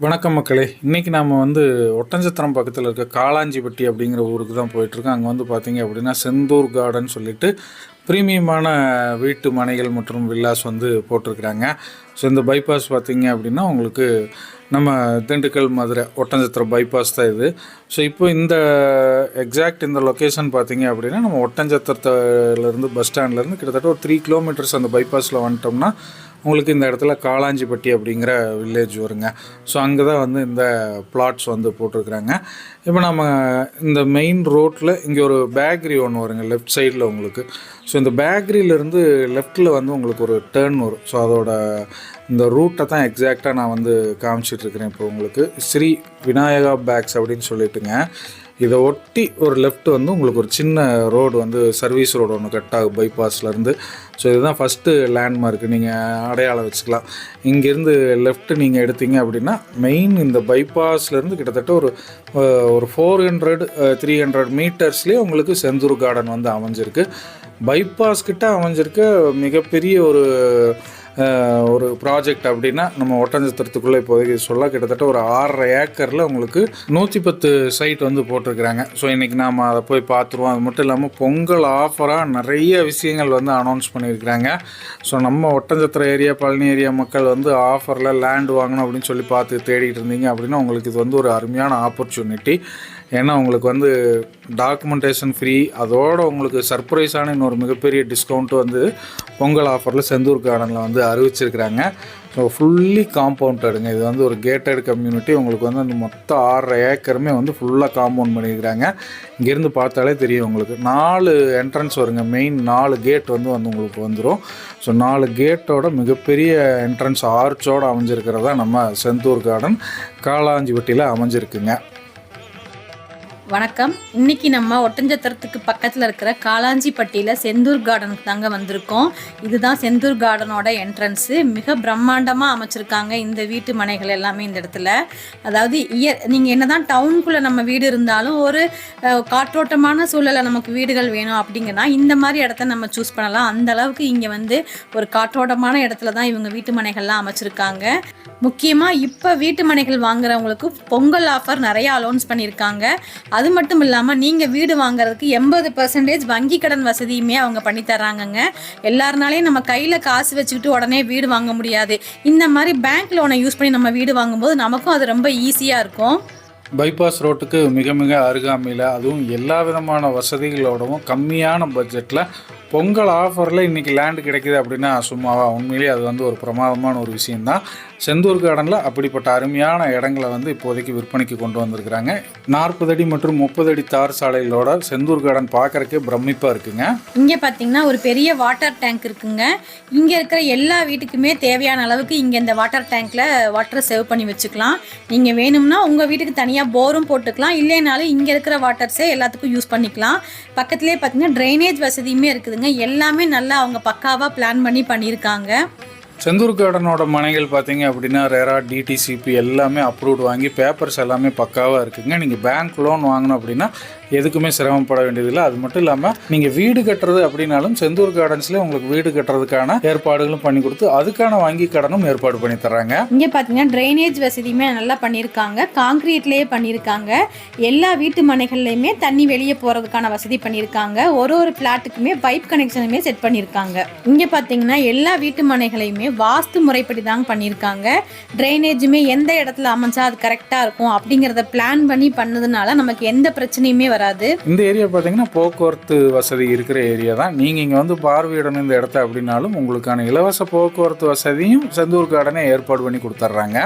வணக்கம் மக்களே. இன்றைக்கி நாம் ஒட்டஞ்சத்திரம் பக்கத்தில் இருக்க காளாஞ்சிப்பட்டி அப்படிங்கிற ஊருக்கு தான் போயிட்டுருக்கோம். அங்கே பார்த்தீங்க அப்படின்னா செந்தூர் கார்டன் சொல்லிட்டு ப்ரீமியமான வீட்டு மனைகள் மற்றும் வில்லாஸ் போட்டிருக்கிறாங்க. ஸோ இந்த பைபாஸ் பார்த்திங்க அப்படின்னா உங்களுக்கு நம்ம திண்டுக்கல் மதுரை ஒட்டஞ்சத்திரம் பைபாஸ் தான் இது. ஸோ இப்போ இந்த எக்ஸாக்ட் இந்த லொக்கேஷன் பார்த்திங்க அப்படின்னா நம்ம ஒட்டஞ்சத்திரத்துலேருந்து பஸ் ஸ்டாண்ட்லேருந்து கிட்டத்தட்ட ஒரு 3 கிலோமீட்டர்ஸ் அந்த பைபாஸில் வந்துட்டோம்னா உங்களுக்கு இந்த இடத்துல காளாஞ்சிப்பட்டி அப்படிங்கிற வில்லேஜ் வருங்க. ஸோ அங்கே தான் இந்த பிளாட்ஸ் போட்டிருக்கிறாங்க. இப்போ நம்ம இந்த மெயின் ரோட்டில் இங்கே ஒரு பேக்கரி ஒன்று வருங்க லெஃப்ட் சைடில் உங்களுக்கு. ஸோ இந்த பேக்கரியிலேருந்து லெஃப்ட்டில் உங்களுக்கு ஒரு டேர்ன் வரும். ஸோ அதோட இந்த ரூட்டை தான் எக்ஸாக்டாக நான் காமிச்சிட்ருக்கிறேன் இப்போ உங்களுக்கு. ஸ்ரீ விநாயகா பேக்ஸ் அப்படின்னு சொல்லிட்டுங்க. இதை ஒட்டி ஒரு லெஃப்ட் உங்களுக்கு ஒரு சின்ன ரோடு சர்வீஸ் ரோடு ஒன்று கட் ஆகும் பைபாஸ்லேருந்து. ஸோ இதுதான் ஃபஸ்ட்டு லேண்ட்மார்க்கு, நீங்கள் அடையாளம் வச்சுக்கலாம். இங்கேருந்து லெஃப்ட்டு நீங்கள் எடுத்தீங்க அப்படின்னா மெயின் இந்த பைபாஸ்லேருந்து கிட்டத்தட்ட ஒரு 400-300 மீட்டர்ஸ்லேயே உங்களுக்கு செந்தூர் கார்டன் அமைஞ்சிருக்கு. பைபாஸ் கிட்ட அமைஞ்சிருக்க மிகப்பெரிய ஒரு ப்ராஜெக்ட் அப்படின்னா நம்ம ஒட்டஞ்சத்திரத்துக்குள்ளே இப்போதைக்கு சொல்ல கிட்டத்தட்ட ஒரு 6.5 ஏக்கரில் உங்களுக்கு 110 சைட் போட்டிருக்கிறாங்க. ஸோ இன்றைக்கி நாம் அதை போய் பார்த்துருவோம். அது மட்டும் இல்லாமல் பொங்கல் ஆஃபராக நிறைய விஷயங்கள் அனௌன்ஸ் பண்ணியிருக்கிறாங்க. ஸோ நம்ம ஒட்டஞ்சத்திரம் ஏரியா பழனி ஏரியா மக்கள் ஆஃபரில் லேண்ட் வாங்கணும் அப்படின்னு சொல்லி பார்த்து தேடிட்டு இருந்தீங்க அப்படின்னா உங்களுக்கு இது ஒரு அருமையான ஆப்பர்ச்சுனிட்டி. ஏன்னா உங்களுக்கு டாக்குமெண்டேஷன் ஃப்ரீ, அதோடு உங்களுக்கு சர்ப்ரைஸான இன்னொரு மிகப்பெரிய டிஸ்கவுண்ட்டு பொங்கல் ஆஃபரில் செந்தூர் கார்டனில் அறிவிச்சிருக்கிறாங்க. ஸோ ஃபுல்லி காம்பவுண்டடுங்க. இது ஒரு கேட்டட் கம்யூனிட்டி. உங்களுக்கு அந்த மொத்தம் 6.5 ஏக்கருமே ஃபுல்லாக காம்பவுண்ட் பண்ணியிருக்கிறாங்க. இங்கேருந்து பார்த்தாலே தெரியும் உங்களுக்கு 4 என்ட்ரன்ஸ் வருங்க. மெயின் 4 கேட் உங்களுக்கு வந்துடும். ஸோ 4 கேட்டோட மிகப்பெரிய என்ட்ரன்ஸ் ஆர்ச்சோடு அமைஞ்சிருக்கிறதா நம்ம செந்தூர் கார்டன் காளாஞ்சிப்பட்டியில் அமைஞ்சிருக்குங்க. வணக்கம். இன்னைக்கு நம்ம ஒட்டஞ்சத்திரத்துக்கு பக்கத்தில் இருக்கிற காளாஞ்சிப்பட்டியில் செந்தூர் கார்டனுக்கு தாங்க வந்திருக்கோம். இதுதான் செந்தூர் கார்டனோட என்ட்ரன்ஸு. மிக பிரம்மாண்டமாக அமைச்சிருக்காங்க இந்த வீட்டு மனைகள் எல்லாமே இந்த இடத்துல. அதாவது நீங்கள் என்னதான் டவுனுக்குள்ளே நம்ம வீடு இருந்தாலும் ஒரு காற்றோட்டமான சூழலை நமக்கு வீடுகள் வேணும் அப்படிங்கன்னா இந்த மாதிரி இடத்த நம்ம சூஸ் பண்ணலாம். அந்த அளவுக்கு இங்கே ஒரு காற்றோட்டமான இடத்துல தான் இவங்க வீட்டு மனைகள்லாம் அமைச்சிருக்காங்க. முக்கியமாக இப்போ வீட்டு மனைகள் வாங்குறவங்களுக்கு பொங்கல் ஆஃபர் நிறைய அலௌன்ஸ் பண்ணியிருக்காங்க. அது மட்டும் இல்லாமல் நீங்கள் வீடு வாங்குறதுக்கு 80% வங்கி கடன் வசதியுமே அவங்க பண்ணித்தராங்கங்க. எல்லாருனாலையும் நம்ம கையில் காசு வச்சுக்கிட்டு உடனே வீடு வாங்க முடியாது. இந்த மாதிரி பேங்க் லோனை யூஸ் பண்ணி நம்ம வீடு வாங்கும்போது நமக்கும் அது ரொம்ப ஈஸியாக இருக்கும். பைபாஸ் ரோட்டுக்கு மிக மிக அருகாமையில், அதுவும் எல்லா விதமான வசதிகளோடவும் கம்மியான பட்ஜெட்டில் பொங்கல் ஆஃபரில் இன்றைக்கி லேண்டு கிடைக்கிது அப்படின்னா சும்மாவா? உண்மையிலேயே அது ஒரு பிரமாதமான ஒரு விஷயந்தான். செந்தூர் கார்டனில் அப்படிப்பட்ட அருமையான இடங்களை இப்போதைக்கு விற்பனைக்கு கொண்டு வந்திருக்கிறாங்க. 40 அடி மற்றும் 30 அடி தார் சாலைகளோட செந்தூர் கார்டன் பார்க்குறக்கே பிரமிப்பாக இருக்குங்க. இங்கே பார்த்தீங்கன்னா ஒரு பெரிய வாட்டர் டேங்க் இருக்குங்க. இங்கே இருக்கிற எல்லா வீட்டுக்குமே தேவையான அளவுக்கு இங்கே இந்த வாட்டர் டேங்க்கில் வாட்டரை சேவ் பண்ணி வச்சுக்கலாம். நீங்கள் வேணும்னா உங்கள் வீட்டுக்கு தனியாக போரும் போட்டுக்கலாம், இல்லைனாலும் இங்கே இருக்கிற வாட்டர்ஸே எல்லாத்துக்கும் யூஸ் பண்ணிக்கலாம். பக்கத்துலேயே பார்த்தீங்கன்னா ட்ரைனேஜ் வசதியுமே இருக்குதுங்க. எல்லாமே நல்லா அவங்க பக்காவாக பிளான் பண்ணி பண்ணியிருக்காங்க. செந்தூர் கார்டனோட மனைகள் பார்த்தீங்க அப்படின்னா ரெரா, டிடிசிபி எல்லாமே அப்ரூவ்டு வாங்கி பேப்பர்ஸ் எல்லாமே பக்காவாக இருக்குங்க. நீங்கள் பேங்க் லோன் வாங்கணும் அப்படின்னா எதுக்குமே சிரமப்பட வேண்டியதில்லை. அது மட்டும் இல்லாமல் நீங்கள் வீடு கட்டுறது அப்படின்னாலும் செந்தூர் கார்டன்ஸ்லேயே உங்களுக்கு வீடு கட்டுறதுக்கான ஏற்பாடுகளும் பண்ணி கொடுத்து அதுக்கான வங்கி கடனும் ஏற்பாடு பண்ணி தர்றாங்க. இங்கே பார்த்தீங்கன்னா ட்ரைனேஜ் வசதியுமே நல்லா பண்ணியிருக்காங்க. காங்கிரீட்லேயே பண்ணியிருக்காங்க. எல்லா வீட்டு மனைகள்லையுமே தண்ணி வெளியே போகிறதுக்கான வசதி பண்ணியிருக்காங்க. ஒரு பிளாட்டுக்குமே பைப் கனெக்ஷனுமே செட் பண்ணியிருக்காங்க. இங்கே பார்த்தீங்கன்னா எல்லா வீட்டு மனைகளையுமே வாஸ்து முறைப்படி தாங்க பண்ணியிருக்காங்க. ட்ரைனேஜுமே எந்த இடத்துல அமைஞ்சா அது கரெக்டாக இருக்கும் அப்படிங்கிறத பிளான் பண்ணி பண்ணதுனால நமக்கு எந்த பிரச்சனையுமே வராது. இந்த ஏரியா பார்த்தீங்கன்னா போக்குவரத்து வசதி இருக்கிற ஏரியா தான். நீங்கள் இங்கே பார்வையிடணும் இந்த இடத்த அப்படின்னாலும் உங்களுக்கான இலவச போக்குவரத்து வசதியும் செந்தூர் கார்டனே ஏற்பாடு பண்ணி கொடுத்துட்றாங்க.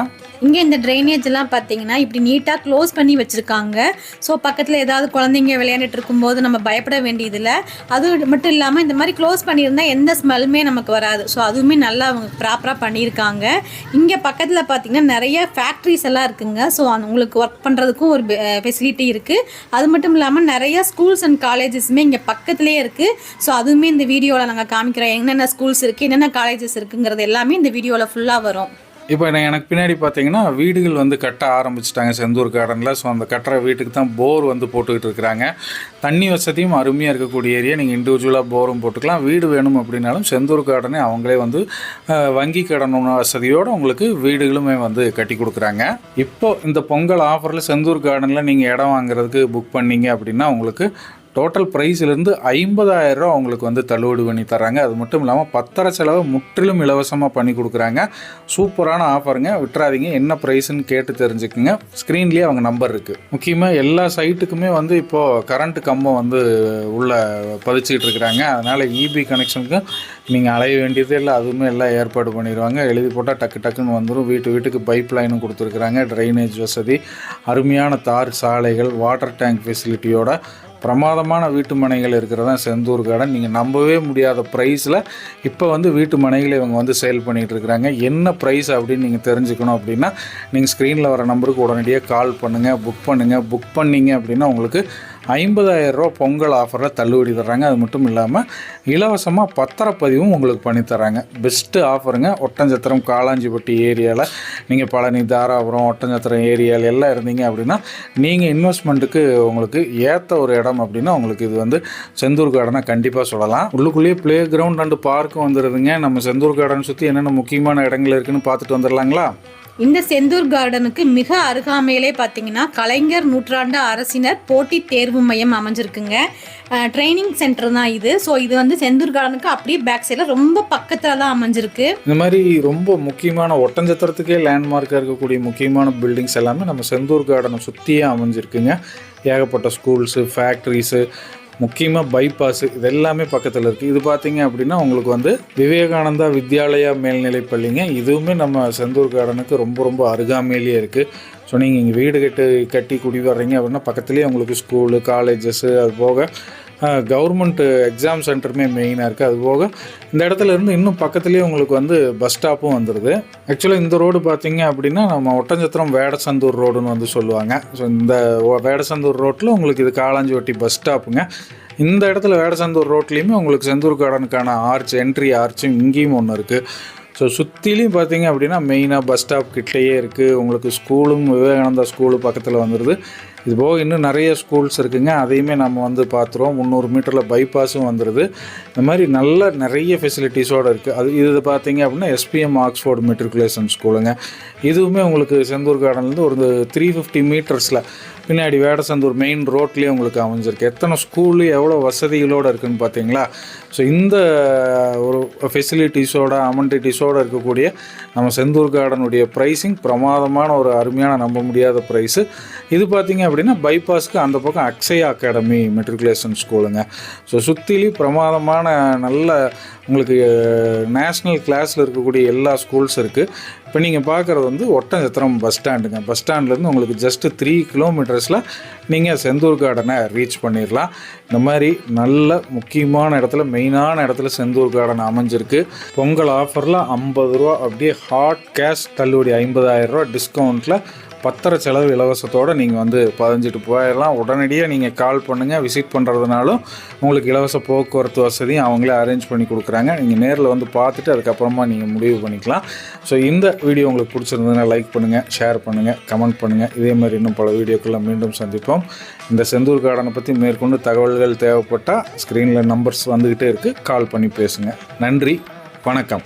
இங்கே இந்த ட்ரைனேஜ் எல்லாம் பார்த்தீங்கன்னா இப்படி நீட்டாக க்ளோஸ் பண்ணி வச்சுருக்காங்க. ஸோ பக்கத்தில் ஏதாவது குழந்தைங்க விளையாண்டுட்டு இருக்கும்போது நம்ம பயப்பட வேண்டியதில்லை. அது மட்டும் இல்லாமல் இந்த மாதிரி க்ளோஸ் பண்ணியிருந்தால் எந்த ஸ்மெல்லுமே நமக்கு வராது. ஸோ அதுவுமே நல்லா அவங்க ப்ராப்பராக பண்ணியிருக்காங்க. இங்கே பக்கத்தில் பார்த்தீங்கன்னா நிறைய ஃபேக்ட்ரிஸ் எல்லாம் இருக்குங்க. ஸோ உங்களுக்கு ஒர்க் பண்ணுறதுக்கும் ஒரு ஃபெசிலிட்டி இருக்குது. அது மட்டும் இல்லாமல் நிறைய ஸ்கூல்ஸ் அண்ட் காலேஜஸுமே இங்கே பக்கத்துலேயே இருக்குது. ஸோ அதுவுமே இந்த வீடியோவில் நாங்கள் காமிக்கிறோம். என்னென்ன ஸ்கூல்ஸ் இருக்குது, என்னென்ன காலேஜஸ் இருக்குங்கிறது எல்லாமே இந்த வீடியோவில் ஃபுல்லாக வரும். இப்போ எனக்கு பின்னாடி பார்த்தீங்கன்னா வீடுகள் வந்து கட்ட ஆரம்பிச்சிட்டாங்க செந்தூர் கார்டனில். ஸோ அந்த கட்டுற வீட்டுக்கு தான் போர் வந்து போட்டுக்கிட்டு இருக்கிறாங்க. தண்ணி வசதியும் அருமையாக இருக்கக்கூடிய ஏரியா. நீங்கள் இண்டிவிஜுவலாக போரும் போட்டுக்கலாம். வீடு வேணும் அப்படின்னாலும் செந்தூர் கார்டனே அவங்களே வந்து வங்கி கடன் வசதியோடு உங்களுக்கு வீடுகளுமே வந்து கட்டி கொடுக்குறாங்க. இப்போது இந்த பொங்கல் ஆஃபரில் செந்தூர் கார்டனில் நீங்கள் இடம் வாங்குறதுக்கு புக் பண்ணிங்க அப்படின்னா உங்களுக்கு டோட்டல் ப்ரைஸ்லேருந்து 50,000 ரூபா அவங்களுக்கு வந்து தள்ளுபடி பண்ணி தராங்க. அது மட்டும் இல்லாமல் பத்திர செலவு முற்றிலும் இலவசமாக பண்ணி கொடுக்குறாங்க. சூப்பரான ஆஃபருங்க, விட்டுறாதீங்க. என்ன ப்ரைஸ்ன்னு கேட்டு தெரிஞ்சுக்குங்க. ஸ்க்ரீன்லேயே அவங்க நம்பர் இருக்குது. முக்கியமாக எல்லா சைட்டுக்குமே வந்து இப்போது கரண்ட் கம்பம் வந்து உள்ளே பதிச்சுக்கிட்டு இருக்கிறாங்க. அதனால் இபி கனெக்ஷனுக்கு நீங்கள் அலைய வேண்டியதே இல்லை. அதுவுமே எல்லாம் ஏற்பாடு பண்ணிடுவாங்க. எழுதி போட்டால் டக்குன்னு வந்துடும். வீட்டுக்கு பைப் லைனும் கொடுத்துருக்குறாங்க. ட்ரைனேஜ் வசதி, அருமையான தார் சாலைகள், வாட்டர் டேங்க் ஃபெசிலிட்டியோட பிரமாதமான வீட்டு மனைகள் இருக்கிறதா செந்தூர் கார்டன். நீங்கள் நம்பவே முடியாத ப்ரைஸில் இப்போ வந்து வீட்டு மனைகளை இவங்க வந்து சேல் பண்ணிகிட்டு இருக்கிறாங்க. என்ன ப்ரைஸ் அப்படின்னு நீங்கள் தெரிஞ்சுக்கணும் அப்படின்னா நீங்கள் ஸ்க்ரீனில் வர நம்பருக்கு உடனடியாக கால் பண்ணுங்கள், புக் பண்ணிங்க அப்படின்னா உங்களுக்கு 50,000 ரூபா பொங்கல் ஆஃபரில் தள்ளுபடி தர்றாங்க. அது மட்டும் இல்லாமல் இலவசமாக பத்திரப்பதிவும் உங்களுக்கு பண்ணித்தராங்க. பெஸ்ட்டு ஆஃபருங்க. ஒட்டஞ்சத்திரம் காளாஞ்சிப்பட்டி ஏரியாவில் நீங்கள் பழனி, தாராபுரம், ஒட்டஞ்சத்திரம் ஏரியாவில் எல்லாம் இருந்தீங்க அப்படின்னா நீங்கள் இன்வெஸ்ட்மெண்ட்டுக்கு உங்களுக்கு ஏற்ற ஒரு இடம் அப்படின்னா உங்களுக்கு இது வந்து செந்தூர் கார்டனை கண்டிப்பாக சொல்லலாம். உள்ளுக்குள்ளேயே ப்ளே கிரவுண்ட் அண்டு பார்க்கும் வந்துடுதுங்க. நம்ம செந்தூர் கார்டன் சுற்றி என்னென்ன முக்கியமான இடங்கள் இருக்குதுன்னு பார்த்துட்டு வந்துடலாங்களா? இந்த செந்தூர் கார்டனுக்கு மிக அருகாமையிலே பார்த்தீங்கன்னா கலைஞர் நூற்றாண்டு அரசினர் போட்டித் தேர்வு மையம் அமைஞ்சிருக்குங்க. ட்ரைனிங் சென்டர் தான் இது. ஸோ இது வந்து செந்தூர் கார்டனுக்கு அப்படியே பேக் சைடில் ரொம்ப பக்கத்தில் தான் அமைஞ்சிருக்கு. இந்த மாதிரி ரொம்ப முக்கியமான ஒட்டஞ்சத்திரத்துக்கே லேண்ட்மார்க்காக இருக்கக்கூடிய முக்கியமான பில்டிங்ஸ் எல்லாமே நம்ம செந்தூர் கார்டனை சுற்றியே அமைஞ்சிருக்குங்க. ஏகப்பட்ட ஸ்கூல்ஸு, ஃபேக்ட்ரிஸு, முக்கியமாக பைபாஸு, இது எல்லாமே பக்கத்தில் இருக்குது. இது பார்த்தீங்க அப்படின்னா உங்களுக்கு வந்து விவேகானந்தா வித்யாலயா மேல்நிலைப் பள்ளிங்க. இதுவுமே நம்ம செந்தூர் கார்டனுக்கு ரொம்ப அருகாமையிலேயே இருக்குது. ஸோ நீங்கள் இங்கே வீடு கட்டி குடி வர்றீங்க அப்படின்னா பக்கத்துலேயே உங்களுக்கு ஸ்கூலு, காலேஜஸ்ஸு, அது போக கவர்மெண்ட்டு எக்ஸாம் சென்டருமே மெயினாக இருக்குது. அது போக இந்த இடத்துல இருந்து இன்னும் பக்கத்துலேயே உங்களுக்கு வந்து பஸ் ஸ்டாப்பும் வந்துடுது. ஆக்சுவலாக இந்த ரோடு பார்த்திங்க அப்படின்னா நம்ம ஒட்டஞ்சத்திரம் வேடசந்தூர் ரோடுன்னு வந்து சொல்லுவாங்க. ஸோ இந்த வேடசந்தூர் ரோட்டில் உங்களுக்கு இது காளாஞ்சிப்பட்டி பஸ் ஸ்டாப்புங்க. இந்த இடத்துல வேடசந்தூர் ரோட்லேயுமே உங்களுக்கு செந்தூர் கார்டனுக்கான என்ட்ரி ஆர்ச்சும் இங்கேயும் ஒன்று இருக்குது. ஸோ சுற்றிலையும் பார்த்தீங்க அப்படின்னா மெயினாக பஸ் ஸ்டாப் கிட்டேயே இருக்குது. உங்களுக்கு ஸ்கூலும் விவேகானந்தா ஸ்கூலு பக்கத்தில் வந்துடுது. இது போக இன்னும் நிறைய ஸ்கூல்ஸ் இருக்குங்க. அதையுமே நம்ம வந்து பார்த்துருவோம். 300 மீட்டரில் பைபாஸும் வந்துடுது. இந்த மாதிரி நிறைய ஃபெசிலிட்டிஸோடு இருக்குது. இது பார்த்தீங்க அப்படின்னா எஸ்பிஎம் ஆக்ஸ்ஃபோர்டு மெட்ரிகுலேஷன் ஸ்கூலுங்க. இதுவுமே உங்களுக்கு செந்தூர் கார்டன்லேருந்து ஒரு 350 மீட்டர்ஸில் பின்னாடி வேடசந்தூர் மெயின் ரோட்லேயே உங்களுக்கு அமைஞ்சிருக்கு. எத்தனை ஸ்கூலு எவ்வளோ வசதிகளோடு இருக்குதுன்னு பார்த்தீங்களா? ஸோ இந்த ஒரு ஃபெசிலிட்டிஸோட அமெனிட்டிஸோடு இருக்கக்கூடிய நம்ம செந்தூர் கார்டனுடைய ப்ரைஸிங் பிரமாதமான ஒரு அருமையான நம்ப முடியாத ப்ரைஸு. இது பார்த்திங்க அப்படின்னா பைபாஸ்க்கு அந்த பக்கம் அக்ஷயா அகாடமி மெட்ரிகுலேஷன் ஸ்கூலுங்க. ஸோ சுற்றிலையும் பிரமாதமான நல்ல உங்களுக்கு நேஷ்னல் கிளாஸில் இருக்கக்கூடிய எல்லா ஸ்கூல்ஸ் இருக்குது. இப்போ நீங்கள் பார்க்குறது வந்து ஒட்டஞ்சத்திரம் பஸ் ஸ்டாண்டுங்க. பஸ் ஸ்டாண்ட்லேருந்து உங்களுக்கு ஜஸ்ட்டு 3 கிலோமீட்டர்ஸில் நீங்கள் செந்தூர் கார்டனை ரீச் பண்ணிடலாம். இந்த மாதிரி நல்ல முக்கியமான இடத்துல, மெயினான இடத்துல செந்தூர் கார்டன் அமைஞ்சிருக்கு. பொங்கல் ஆஃபரில் 50 ரூபா அப்படியே ஹாட் கேஷ் தள்ளுபடி, 50,000 ரூபா டிஸ்கவுண்ட்டில் பத்திர செலவு இலவசத்தோடு நீங்கள் வந்து பதிஞ்சிட்டு போயிடலாம். உடனடியாக நீங்கள் கால் பண்ணுங்கள். விசிட் பண்ணுறதுனாலும் உங்களுக்கு இலவச போக்குவரத்து வசதியும் அவங்களே அரேஞ்ச் பண்ணி கொடுக்குறாங்க. நீங்கள் நேரில் வந்து பார்த்துட்டு அதுக்கப்புறமா நீங்கள் முடிவு பண்ணிக்கலாம். ஸோ இந்த வீடியோ உங்களுக்கு பிடிச்சிருந்ததுன்னா லைக் பண்ணுங்கள், ஷேர் பண்ணுங்கள், கமெண்ட் பண்ணுங்கள். இதே மாதிரி இன்னும் பல வீடியோக்களை மீண்டும் சந்திப்போம். இந்த செந்தூர் கார்டனை பற்றி மேற்கொண்டு தகவல்கள் தேவைப்பட்டால் ஸ்க்ரீனில் நம்பர்ஸ் வந்துக்கிட்டே இருக்குது. கால் பண்ணி பேசுங்க. நன்றி, வணக்கம்.